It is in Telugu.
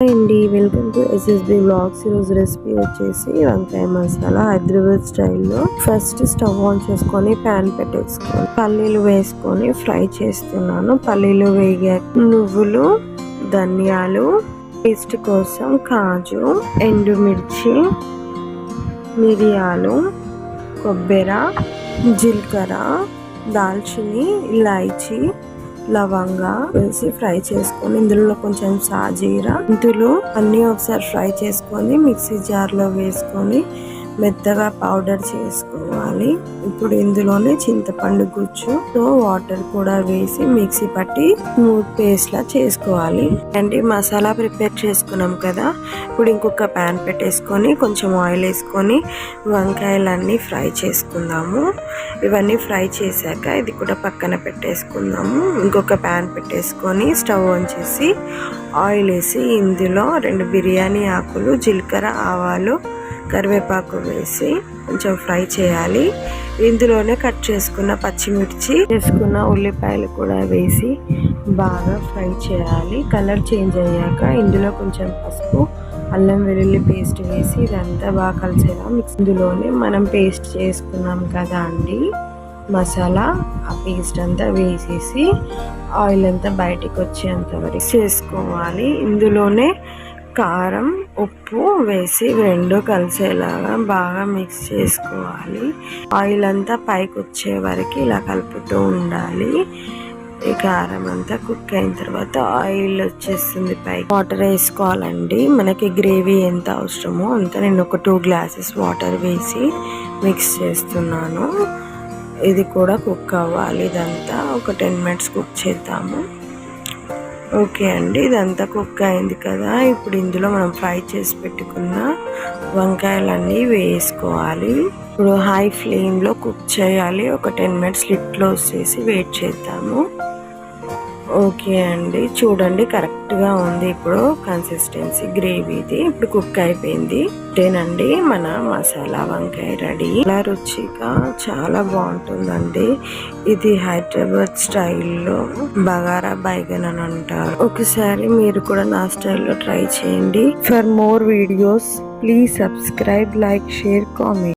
హాయ్ అండి, వెల్కమ్ టు ఎస్ఎస్బి వ్లాగ్స్. ఈరోజు రెసిపీ వచ్చేసి వంకాయ మసాలా హైదరాబాద్ స్టైల్లో. ఫస్ట్ స్టవ్ ఆన్ చేసుకొని ప్యాన్ పెట్టేసుకొని పల్లీలు వేసుకొని ఫ్రై చేస్తున్నాను. పల్లీలు వేగాక నువ్వులు, ధనియాలు, టేస్ట్ కోసం కాజు, ఎండుమిర్చి, మిరియాలు, కొబ్బెర, జీలకర్ర, దాల్చిని, ఇలాయచి, లవంగా వేసి ఫ్రై చేసుకొని ఇందులో కొంచెం సాజీరా, ఇందులో అన్ని ఒకసారి ఫ్రై చేసుకొని మిక్సీ జార్లో వేసుకొని మెత్తగా పౌడర్ చేసుకోవాలి. ఇప్పుడు ఇందులోనే చింతపండు గుజ్జు వాటర్ కూడా వేసి మిక్సీ పట్టి స్మూత్ పేస్ట్ లా చేసుకోవాలి. అంటే మసాలా ప్రిపేర్ చేసుకున్నాం కదా, ఇప్పుడు ఇంకొక ప్యాన్ పెట్టేసుకొని కొంచెం ఆయిల్ వేసుకొని వంకాయలన్నీ ఫ్రై చేసుకుందాము. ఇవన్నీ ఫ్రై చేశాక ఇది కూడా పక్కన పెట్టేసుకుందాము. ఇంకొక ప్యాన్ పెట్టేసుకొని స్టవ్ ఆన్ చేసి ఆయిల్ వేసి ఇందులో 2 బిర్యానీ ఆకులు, జీలకర్ర, ఆవాలు, కరివేపాకు వేసి కొంచెం ఫ్రై చేయాలి. ఇందులోనే కట్ చేసుకున్న పచ్చిమిర్చి, చేసుకున్న ఉల్లిపాయలు కూడా వేసి బాగా ఫ్రై చేయాలి. కలర్ చేంజ్ అయ్యాక ఇందులో కొంచెం పసుపు, అల్లం వెల్లుల్లి పేస్ట్ వేసి ఇదంతా బాగా కలిసేలా మిక్స్. ఇందులోనే మనం పేస్ట్ చేసుకున్నాం కదా అండి మసాలా, ఆ పేస్ట్ అంతా వేసేసి ఆయిల్ అంతా బయటికి వచ్చేంత వరకు చేసుకోవాలి. ఇందులోనే కారం, ఉప్పు వేసి రెండు కలిసేలాగా బాగా మిక్స్ చేసుకోవాలి. ఆయిల్ అంతా పైకి వచ్చే వరకు ఇలా కలుపుతూ ఉండాలి. ఈ కారం అంతా కుక్ అయిన తర్వాత ఆయిల్ వచ్చేస్తుంది పైకి. వాటర్ వేసుకోవాలండి, మనకి గ్రేవీ ఎంత అవసరమో అంత. నేను ఒక 2 గ్లాసెస్ వాటర్ వేసి మిక్స్ చేస్తున్నాను. ఇది కూడా కుక్ అవ్వాలి. ఇదంతా ఒక 10 మినిట్స్ కుక్ చేద్దాము. ఓకే అండి, ఇదంతా కుక్ అయింది కదా. ఇప్పుడు ఇందులో మనం ఫ్రై చేసి పెట్టుకున్న వంకాయలన్నీ వేసుకోవాలి. ఇప్పుడు హై ఫ్లేమ్లో కుక్ చేయాలి. ఒక 10 మినిట్స్ లిడ్ క్లోజ్ చేసి వెయిట్ చేద్దాము. ఓకే అండి, చూడండి కరెక్ట్గా ఉంది ఇప్పుడు కన్సిస్టెన్సీ గ్రేవీది. ఇప్పుడు కుక్ అయిపోయింది. ఇదేనండి మన మసాలా వంకాయ రెడీ. చాలా రుచిగా చాలా బాగుంటుందండి. ఇది హైదరాబాద్ స్టైల్లో బగారా బైగన్ అని అంటారు. ఒకసారి మీరు కూడా నా స్టైల్లో ట్రై చేయండి. For more videos please subscribe, like, share, comment.